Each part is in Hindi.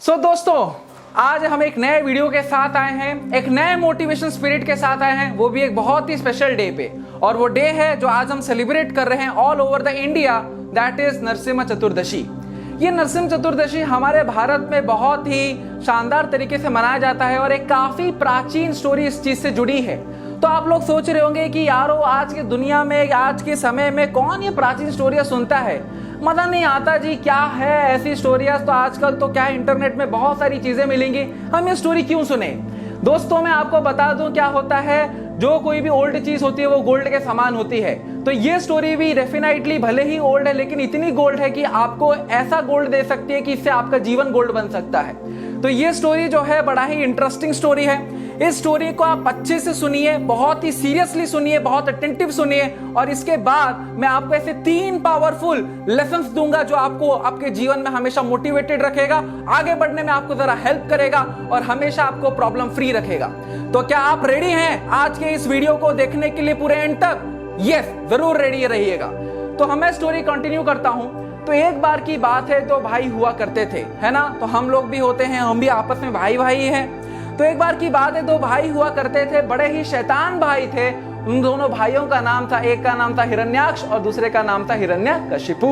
दोस्तों आज हम एक नए वीडियो के साथ आए हैं, एक नए मोटिवेशन स्पिरिट के साथ आए हैं, वो भी एक बहुत ही स्पेशल डे पे। और वो डे है जो आज हम सेलिब्रेट कर रहे हैं all over the India, that is Narasimha Chaturdashi. ये नरसिम्हा चतुर्दशी हमारे भारत में बहुत ही शानदार तरीके से मनाया जाता है और एक काफी प्राचीन स्टोरी इस चीज से जुड़ी है। तो आप लोग सोच रहे होंगे कि यारो आज के दुनिया में, आज के समय में कौन ये प्राचीन स्टोरियां सुनता है, मजा नहीं आता जी, क्या है ऐसी स्टोरियां। तो आजकल तो क्या इंटरनेट में बहुत सारी चीजें मिलेंगी, हम ये स्टोरी क्यों सुने। दोस्तों मैं आपको बता दूं क्या होता है, जो कोई भी ओल्ड चीज होती है वो गोल्ड के समान होती है। तो ये स्टोरी भी डेफिनेटली भले ही ओल्ड है लेकिन इतनी गोल्ड है कि आपको ऐसा गोल्ड दे सकती है कि इससे आपका जीवन गोल्ड बन सकता है। तो ये स्टोरी जो है बड़ा ही इंटरेस्टिंग स्टोरी है। इस स्टोरी को आप अच्छे से सुनिए, बहुत ही सीरियसली सुनिए, बहुत अटेंटिव सुनिए और इसके बाद मैं आपको ऐसे 3 पावरफुल लेसन्स दूंगा जो आपको आपके जीवन में हमेशा मोटिवेटेड रखेगा, आगे बढ़ने में आपको जरा हेल्प करेगा और हमेशा आपको प्रॉब्लम फ्री रखेगा। तो क्या आप रेडी हैं आज के इस वीडियो को देखने के लिए पूरे एंड तक? यस, जरूर रेडी रहिएगा। तो हमें स्टोरी कंटिन्यू करता हूं। तो एक बार की बात है, तो भाई हुआ करते थे, है ना। तो हम लोग भी होते हैं, हम भी आपस में भाई भाई हैं। तो एक बार की बात है, 2 भाई हुआ करते थे, बड़े ही शैतान भाई थे। उन दोनों भाइयों का नाम था, एक का नाम था हिरण्याक्ष और दूसरे का नाम था हिरण्यकशिपु।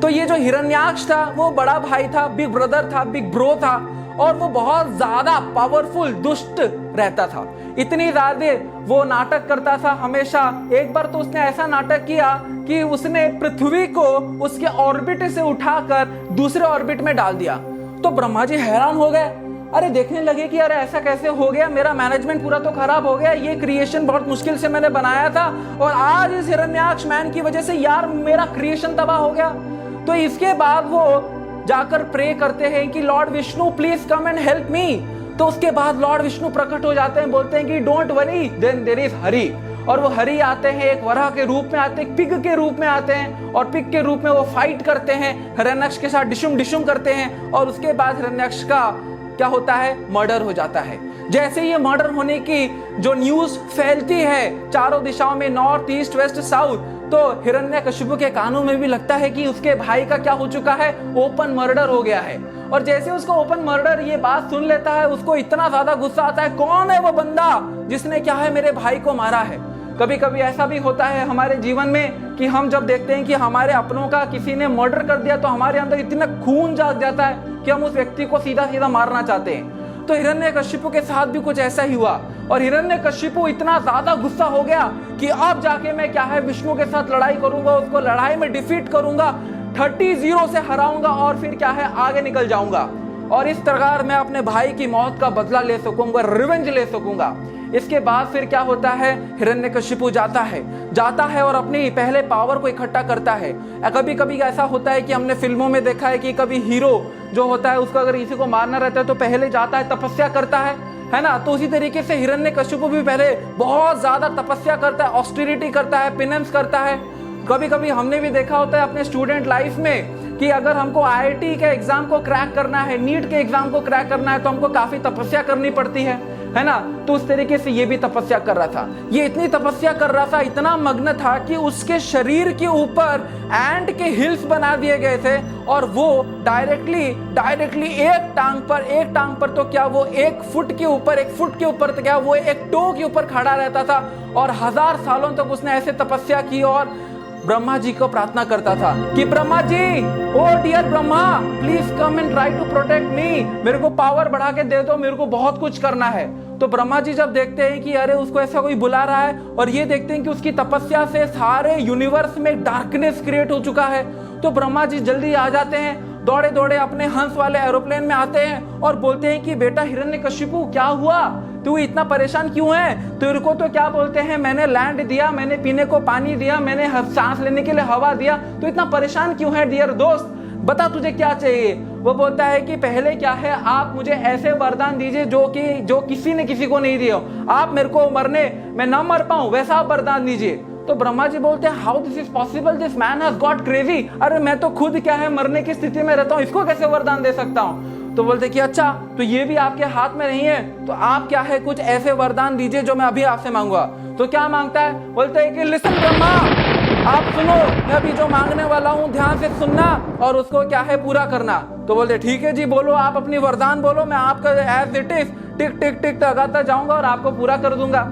तो ये जो हिरण्याक्ष था वो बड़ा भाई था, बिग ब्रदर था, बिग ब्रो था और वो बहुत ज्यादा पावरफुल दुष्ट रहता था। इतनी ज्यादा वो नाटक करता था हमेशा। एक बार तो उसने ऐसा नाटक किया कि उसने पृथ्वी को उसके ऑर्बिट से उठाकर दूसरे ऑर्बिट में डाल दिया। तो ब्रह्मा जी हैरान हो गए, अरे देखने लगे कि अरे ऐसा कैसे हो गया, मेरा मैनेजमेंट पूरा तो खराब हो गया, ये क्रिएशन बहुत मुश्किल से मैंने बनाया था और आज इस हिरण्याक्ष मैन की वजह से यार मेरा क्रिएशन तबाह हो गया। तो इसके बाद वो जाकर प्रे करते हैं कि Lord Vishnu please come and help me. तो उसके बाद लॉर्ड विष्णु प्रकट हो जाते हैं, बोलते हैं कि don't worry, then there is Hari. और वो हरि आते हैं, एक वराह के रूप में आते हैं, पिग के रूप में आते हैं और पिग के रूप में वो फाइट करते हैं, हिरण्याक्ष के साथ डिशुम डिशुम करते हैं और उसके बाद हिरण्याक्ष का क्या होता है, मर्डर हो जाता है। जैसे ये मर्डर होने की जो न्यूज फैलती है चारों दिशाओं में, नॉर्थ ईस्ट वेस्ट साउथ, तो हिरण्यकशिपु के कानों में भी लगता है कि उसके भाई का क्या हो चुका है, ओपन मर्डर हो गया है। और जैसे उसको ओपन मर्डर ये बात सुन लेता है, उसको इतना ज्यादा गुस्सा आता है, कौन है वो बंदा जिसने क्या है मेरे भाई को मारा है। कभी कभी ऐसा भी होता है हमारे जीवन में कि हम जब देखते हैं कि हमारे अपनों का किसी ने मर्डर कर दिया तो हमारे अंदर इतना खून जाग जाता है कि हम उस व्यक्ति को सीधा सीधा मारना चाहते हैं। तो हिरण्यकशिपु के साथ भी कुछ ऐसा ही हुआ और हिरण्यकशिपु इतना ज्यादा गुस्सा हो गया कि अब जाके मैं क्या है विष्णु के साथ लड़ाई करूंगा, उसको लड़ाई में डिफीट करूंगा, 30-0 से हराऊंगा और फिर क्या है आगे निकल जाऊंगा और इस प्रकार मैं अपने भाई की मौत का बदला ले सकूंगा, रिवेंज ले सकूंगा। इसके बाद फिर क्या होता है, हिरण्यकशिपु जाता है और अपनी पहले पावर को इकट्ठा करता है। कभी कभी ऐसा होता है कि हमने फिल्मों में देखा है कि कभी हीरो जो होता है उसको अगर किसी को मारना रहता है तो पहले जाता है, तपस्या करता है ना। तो उसी तरीके से हिरण्यकशिपु भी पहले बहुत ज्यादा तपस्या करता है, ऑस्टेरिटी करता है, पेनेंस करता है। कभी कभी हमने भी देखा होता है अपने स्टूडेंट लाइफ में कि अगर हमको आईआईटी के एग्जाम को क्रैक करना है, नीट के एग्जाम को क्रैक करना है तो हमको काफी तपस्या करनी पड़ती है ना। तो उस तरीके से ये भी तपस्या कर रहा था। ये इतनी तपस्या कर रहा था, इतना मग्न था कि उसके शरीर के ऊपर एंट के हिल्स बना दिए गए थे और वो डायरेक्टली एक टांग पर तो क्या वो 1 फुट के ऊपर तो क्या वो एक टो के ऊपर खड़ा रहता था और 1000 सालों तक उसने ऐसे तपस्या की और ब्रह्मा जी को प्रार्थना करता था कि Brahma ji, oh dear Brahma, please come and try to protect me, मेरे को पावर बढ़ा के दे दो, मेरे को बहुत कुछ करना है। तो ब्रह्मा जी जब देखते हैं कि अरे उसको ऐसा कोई बुला रहा है और ये देखते हैं कि उसकी तपस्या से सारे यूनिवर्स में डार्कनेस क्रिएट हो चुका है, तो ब्रह्मा जी जल्दी आ जाते हैं, दौड़े दौड़े अपने हंस वाले एरोप्लेन में आते हैं और बोलते हैं कि बेटा हिरण्यकशिपु क्या हुआ, तू इतना परेशान क्यों है, तेरे को तो क्या बोलते हैं मैंने लैंड दिया, मैंने पीने को पानी दिया, मैंने सांस लेने के लिए हवा दिया, तो इतना परेशान क्यों है डियर दोस्त, बता तुझे क्या चाहिए। वो बोलता है कि पहले क्या है, आप मुझे ऐसे वरदान दीजिए जो किसी ने किसी को नहीं दिया, आप मेरे को मैं न मर पाऊं वैसा आप वरदान दीजिए। तो ब्रह्मा जी बोलते हैं how this is possible, this man has got crazy, अरे मैं तो खुद क्या है मरने की स्थिति में रहता हूँ, इसको कैसे वरदान दे सकता हूँ। तो बोलते कि अच्छा तो ये भी आपके हाथ में नहीं है, तो आप क्या है कुछ ऐसे वरदान दीजिए जो मैं अभी आपसे मांगूंगा। तो क्या मांगता है, बोलते हैं कि लिसन ब्रह्मा, आप सुनो, मैं अभी जो मांगने वाला हूँ ध्यान से सुनना और उसको क्या है पूरा करना। तो बोलते ठीक है जी, बोलो आप अपनी वरदान बोलो, मैं आपका एज इट इज टिक टिक टिक लगाता जाऊंगा और आपको पूरा कर दूंगा।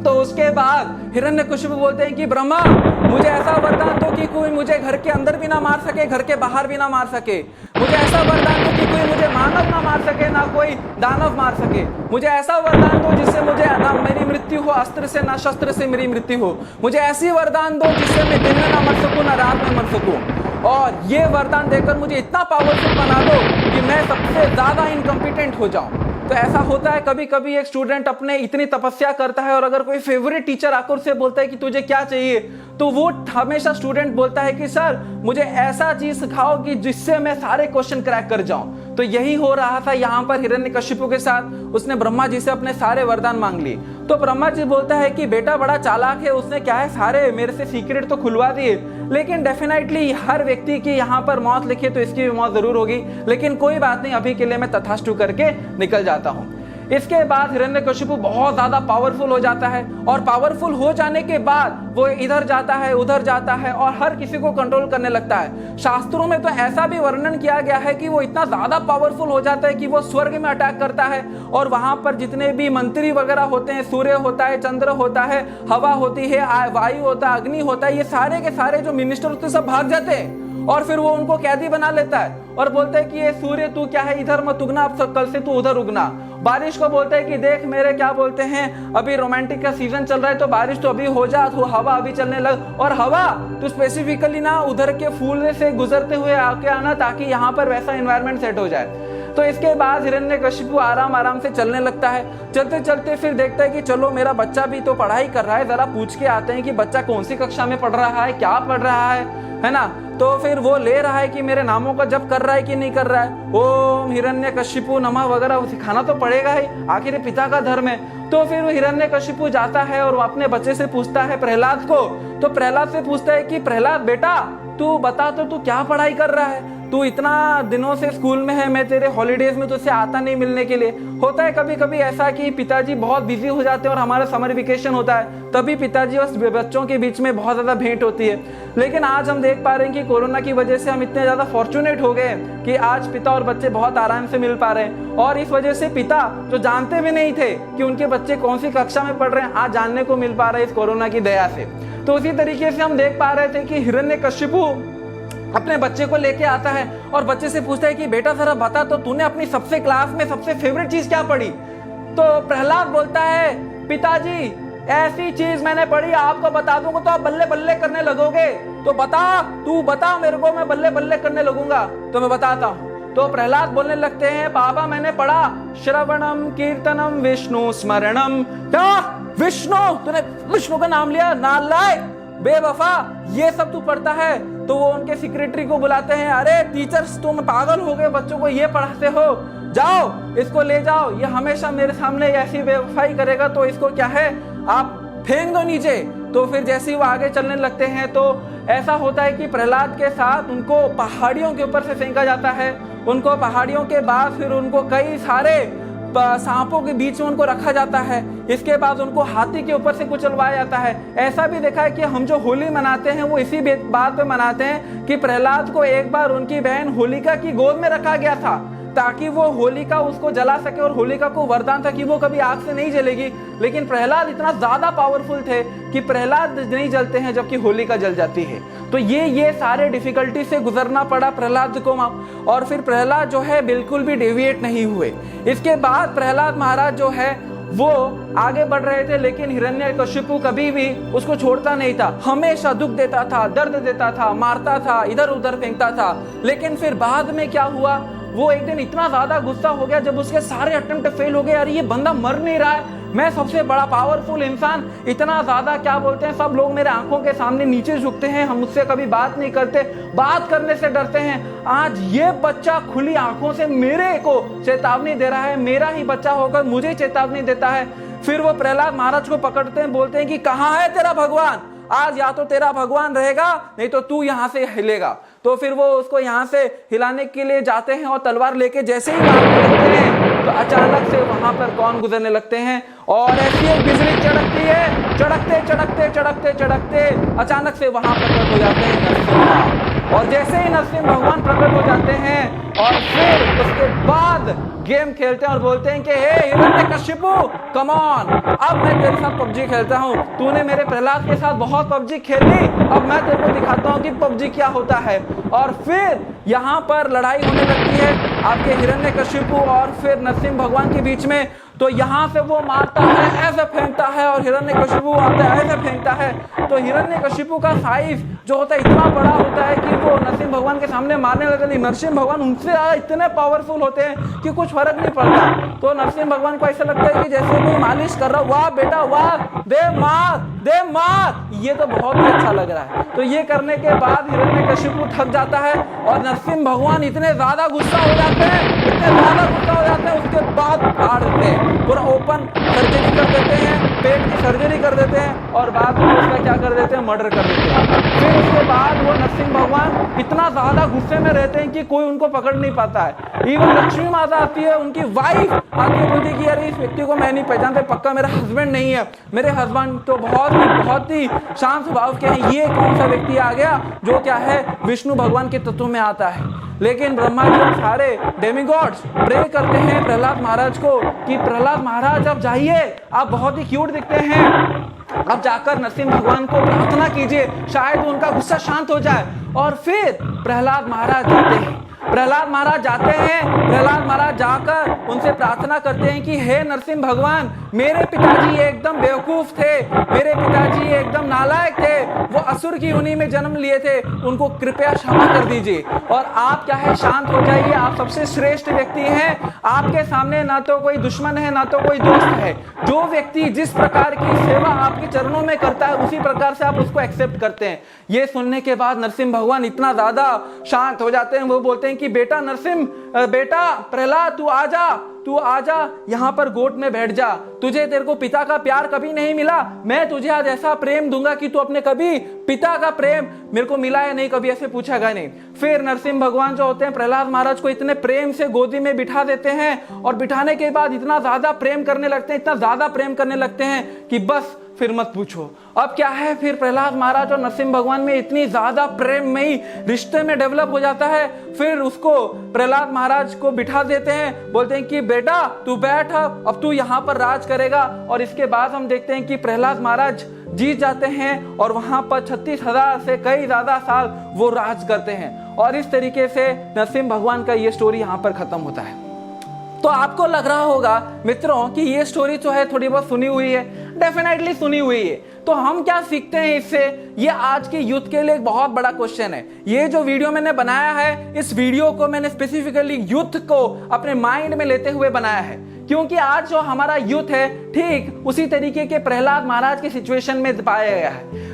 तो उसके बाद हिरण्यकशिपु बोलते हैं कि ब्रह्मा मुझे ऐसा वरदान दो कि कोई मुझे घर के अंदर भी ना मार सके, घर के बाहर भी ना मार सके। मुझे ऐसा वरदान दो कि कोई मुझे मानव ना मार सके, ना कोई दानव मार सके। मुझे ऐसा वरदान दो जिससे मुझे ना मेरी मृत्यु हो अस्त्र से, ना शस्त्र से मेरी मृत्यु हो। मुझे ऐसी वरदान दो जिससे मैं दिन में ना मर सकूं, ना रात में मर सकूं। और ये वरदान देकर मुझे इतना पावरफुल बना दो कि मैं सबसे ज्यादा इनकम्पिटेंट हो जाऊं। तो ऐसा होता है कभी कभी एक स्टूडेंट अपने इतनी तपस्या करता है और अगर कोई फेवरेट टीचर आकर उसे बोलता है कि तुझे क्या चाहिए, तो वो हमेशा स्टूडेंट बोलता है कि सर मुझे ऐसा चीज सिखाओ कि जिससे मैं सारे क्वेश्चन क्रैक कर जाऊं। तो यही हो रहा था यहाँ पर हिरण्यकशिपु के साथ। उसने ब्रह्मा जी से अपने सारे वरदान मांग लिए। तो ब्रह्मा जी बोलता है कि बेटा बड़ा चालाक है, उसने क्या है सारे मेरे से सीक्रेट तो खुलवा दिए, लेकिन डेफिनेटली हर व्यक्ति की यहाँ पर मौत लिखी तो इसकी भी मौत जरूर होगी, लेकिन कोई बात नहीं, अभी के लिए मैं तथास्तु करके निकल जाता हूँ। इसके बाद हिरण्यकशिपु बहुत ज्यादा पावरफुल हो जाता है और पावरफुल हो जाने के बाद वो इधर जाता है उधर जाता है और हर किसी को कंट्रोल करने लगता है। शास्त्रों में तो ऐसा भी वर्णन किया गया है कि वो इतना ज्यादा पावरफुल हो जाता है कि वो स्वर्ग में अटैक करता है और वहां पर जितने भी मंत्री वगैरह होते हैं, सूर्य होता है, चंद्र होता है, हवा होती है, वायु होता है, अग्नि होता है, ये सारे के सारे जो मिनिस्टर होते हैं सब भाग जाते हैं और फिर वो उनको कैदी बना लेता है और बोलते हैं कि ये सूर्य तू क्या है इधर मत उगना, अब कल से तू उधर उगना। बारिश को बोलते हैं कि देख मेरे क्या बोलते हैं अभी रोमांटिक का सीजन चल रहा है तो बारिश तो अभी हो जा, तो हवा अभी चलने लग, और हवा तो स्पेसिफिकली ना उधर के फूल से गुजरते हुए आके आना ताकि यहाँ पर वैसा एनवायरनमेंट सेट हो जाए। तो इसके बाद हिरण्यकशिपु आराम आराम से चलने लगता है। चलते चलते फिर देखता है कि चलो मेरा बच्चा भी तो पढ़ाई कर रहा है, जरा पूछ के आते हैं कि बच्चा कौन सी कक्षा में पढ़ रहा है, क्या पढ़ रहा है ना। तो फिर वो ले रहा है कि मेरे नामों का जप कर रहा है कि नहीं कर रहा है, ओम हिरण्यकशिपु नमः वगैरह सिखाना तो पड़ेगा ही, आखिर पिता का धर्म है। तो फिर वो हिरण्यकशिपु जाता है और वो अपने बच्चे से पूछता है प्रहलाद को, तो प्रहलाद से पूछता है कि प्रहलाद बेटा तू बता तो तू क्या पढ़ाई कर रहा है, तू इतना दिनों से स्कूल में है, मैं तेरे हॉलीडेज में तुझसे आता नहीं मिलने के लिए। होता है कभी कभी ऐसा कि पिताजी बहुत बिजी हो जाते हैं और हमारा समर वेकेशन होता है, तभी पिताजी और बच्चों के बीच में बहुत ज्यादा भेंट होती है। लेकिन आज हम देख पा रहे हैं कि कोरोना की वजह से हम इतने ज्यादा फॉर्चुनेट हो गए कि आज पिता और बच्चे बहुत आराम से मिल पा रहे हैं और इस वजह से पिता जो जानते भी नहीं थे कि उनके बच्चे कौन सी कक्षा में पढ़ रहे हैं, आज जानने को मिल पा रहा है इस कोरोना की दया से। तो उसी तरीके से हम देख पा रहे थे कि हिरण्यकशिपु अपने बच्चे को लेके आता है और बच्चे से पूछता है कि बेटा जरा बता तो तूने अपनी सबसे क्लास में सबसे फेवरेट चीज क्या पढ़ी। तो प्रहलाद बोलता है पिताजी ऐसी चीज मैंने पढ़ी आपको बता दूंगा तो आप बल्ले बल्ले करने लगोगे, तो बता तू बता मेरे को, मैं बल्ले बल्ले करने लगूंगा तो मैं बताता हूँ। तो प्रहलाद बोलने लगते हैं पापा मैंने पढ़ा श्रवणम कीर्तनम विष्णु स्मरणम। क्या विष्णु, तूने विष्णु का नाम लिया, नालायक बेवफा, ये सब तू पढ़ता है। तो वो उनके सेक्रेटरी को बुलाते हैं, अरे टीचर्स तुम पागल हो गए, बच्चों को ये पढ़ाते हो, जाओ इसको ले जाओ, ये हमेशा मेरे सामने ऐसी बेवफाई करेगा तो इसको क्या है आप फेंक दो नीचे। तो फिर जैसे ही वो आगे चलने लगते हैं तो ऐसा होता है कि प्रहलाद के साथ उनको पहाड़ियों के ऊपर से फेंका जाता है। उनको पहाड़ियों के बाद फिर उनको कई सारे सांपों के बीच में उनको रखा जाता है। इसके बाद उनको हाथी के ऊपर से कुचलवाया जाता है। ऐसा भी देखा है कि हम जो होली मनाते हैं वो इसी बात पे मनाते हैं कि प्रहलाद को एक बार उनकी बहन होलिका की गोद में रखा गया था ताकि वो होलिका उसको जला सके और होलिका को वरदान था कि वो कभी आग से नहीं जलेगी। लेकिन प्रहलाद इतना ज्यादा पावरफुल थे कि प्रहलाद नहीं जलते हैं जबकि होलिका जल जाती है। तो ये सारे डिफिकल्टी से गुजरना पड़ा प्रहलाद को और फिर प्रहलाद जो है बिल्कुल भी डेविएट नहीं हुए। इसके बाद प्रहलाद महाराज जो है वो आगे बढ़ रहे थे, लेकिन हिरण्यकशिपु कभी भी उसको छोड़ता नहीं था, हमेशा दुख देता था, दर्द देता था, मारता था, इधर उधर फेंकता था। लेकिन फिर बाद में क्या हुआ, वो एक दिन इतना ज्यादा गुस्सा हो गया जब उसके सारे अटेम्प्ट फेल हो गए, यार ये बंदा मर नहीं रहा है, मैं सबसे बड़ा पावरफुल इंसान, इतना ज्यादा क्या बोलते हैं सब लोग मेरे आंखों के सामने नीचे झुकते हैं, हम मुझसे कभी बात नहीं करते, बात करने से डरते हैं। आज ये बच्चा खुली आंखों से मेरे को चेतावनी दे रहा है, मेरा ही बच्चा होकर मुझे चेतावनी देता है। फिर वो प्रहलाद महाराज को पकड़ते हैं, बोलते हैं कि कहाँ है तेरा भगवान, आज या तो तेरा भगवान रहेगा नहीं तो तू यहाँ से हिलेगा। तो फिर वो उसको यहाँ से हिलाने के लिए जाते हैं और तलवार लेके जैसे ही मारने लगते हैं तो अचानक से वहां पर कौन गुजरने लगते हैं और ऐसी एक बिजली चड़कती है, चड़कते चड़कते चड़कते चड़कते अचानक से वहां प्रकट हो जाते हैं नरसिम्हा। और जैसे ही नरसिम्हा भगवान प्रकट हो जाते हैं और फिर उसके बाद गेम खेलते हैं और बोलते हैं कि हे हिरण्यकशिपु कम ऑन, अब मैं तेरे साथ पबजी खेलता हूँ, तूने मेरे प्रहलाद के साथ बहुत पबजी खेली, अब मैं तेरे को दिखाता हूँ कि पबजी क्या होता है। और फिर यहाँ पर लड़ाई होने लगती है आपके हिरण्यकशिपु और फिर नरसिंह भगवान के बीच में। तो यहाँ से वो मारता है, ऐसे फेंकता है, और हिरण्यकशिपु आता है, ऐसे फेंकता है। तो हिरण्यकशिपु का साइज जो होता है इतना बड़ा होता है कि वो नरसिंह भगवान के सामने मारने लगते नहीं। नरसिंह भगवान उनसे ज़्यादा इतने पावरफुल होते हैं कि कुछ फर्क नहीं पड़ता। तो नरसिंह भगवान को ऐसा लगता है कि जैसे कोई मालिश कर रहा, वाह बेटा वाह, दे मार दे मार, ये तो बहुत ही अच्छा लग रहा है। तो ये करने के बाद हिरण्यकशिपु थक जाता है और नरसिंह भगवान इतने ज्यादा गुस्सा हो जाते हैं, इतने ज्यादा गुस्सा हो जाते हैं, उसके बाद फाड़ देते हैं, पूरा ओपन सर्जरी कर देते हैं, पेट की सर्जरी कर देते हैं और बाद में उसका क्या कर देते हैं, मर्डर कर देते हैं। फिर उसके बाद वो नरसिंह भगवान इतना ज्यादा गुस्से में रहते हैं कि कोई उनको पकड़ नहीं पाता है। इवन लक्ष्मी माता आती है, उनकी वाइफ आती है, बोलती है कि यार इस व्यक्ति को मैं नहीं पहचानते, पक्का मेरा हस्बैंड नहीं है, मेरे हस्बैंड तो बहुत ही शांत स्वभाव के हैं, ये कौन सा व्यक्ति आ गया जो क्या है विष्णु भगवान के तत्व में आता है। लेकिन ब्रह्मा जी और सारे डेमिगॉड्स प्रे करते हैं प्रहलाद महाराज को कि प्रहलाद महाराज आप जाइए, आप बहुत ही क्यूट दिखते हैं, अब जाकर नरसिंह भगवान को प्रार्थना कीजिए, शायद उनका गुस्सा शांत हो जाए। और फिर प्रहलाद महाराज जाते हैं, प्रहलाद महाराज जाते हैं, प्रहलाद महाराज जाकर उनसे प्रार्थना करते हैं कि हे नरसिंह भगवान, मेरे पिताजी एकदम बेवकूफ थे, मेरे पिताजी एकदम नालायक थे, वो असुर की योनि में जन्म लिए थे, उनको कृपया क्षमा कर दीजिए और आप क्या है शांत हो जाइए, आप सबसे श्रेष्ठ व्यक्ति हैं, आपके सामने ना तो कोई दुश्मन है ना तो कोई दोस्त है, जो व्यक्ति जिस प्रकार की सेवा आपके चरणों में करता है उसी प्रकार से आप उसको एक्सेप्ट करते हैं। ये सुनने के बाद नरसिंह भगवान इतना ज्यादा शांत हो जाते हैं, वो बोलते हैं कि बेटा नरसिंह, बेटा प्रहलाद तू आजा यहाँ पर गोट में बैठ जा, तुझे तेरे को पिता का प्यार कभी नहीं मिला, मैं तुझे आज ऐसा प्रेम दूंगा कि तू अपने कभी पिता का प्रेम मेरे को मिला है नहीं, कभी ऐसे पूछेगा नहीं। फिर नरसिंह भगवान जो होते हैं प्रहलाद महाराज को इतने प्रेम से गोदी में बिठा देते हैं और बिठाने के बाद इतना ज्यादा प्रेम करने लगते हैं, इतना ज्यादा प्रेम करने लगते हैं कि बस फिर मत पूछो। अब क्या है, फिर प्रहलाद महाराज और नरसिंह भगवान में इतनी ज्यादा प्रेम में ही रिश्ते में डेवलप हो जाता है। फिर उसको प्रहलाद महाराज को बिठा देते हैं, बोलते हैं कि बेटा तू बैठ, अब तू यहाँ पर राज करेगा। और इसके बाद हम देखते हैं कि प्रहलाद महाराज जीत जाते हैं और वहां पर 36,000 से कई ज्यादा साल वो राज करते हैं। और इस तरीके से नरसिंह भगवान का ये स्टोरी यहाँ पर खत्म होता है। तो आपको लग रहा होगा मित्रों कि ये स्टोरी जो है थोड़ी बहुत सुनी हुई है, डेफिनेटली सुनी हुई है। तो हम क्या सीखते हैं इससे, ये आज के यूथ के लिए एक बहुत बड़ा क्वेश्चन है। ये जो वीडियो मैंने बनाया है, इस वीडियो को मैंने स्पेसिफिकली यूथ को अपने माइंड में लेते हुए बनाया है, क्योंकि आज जो हमारा यूथ है ठीक उसी तरीके के प्रहलाद महाराज के सिचुएशन में पाया गया है।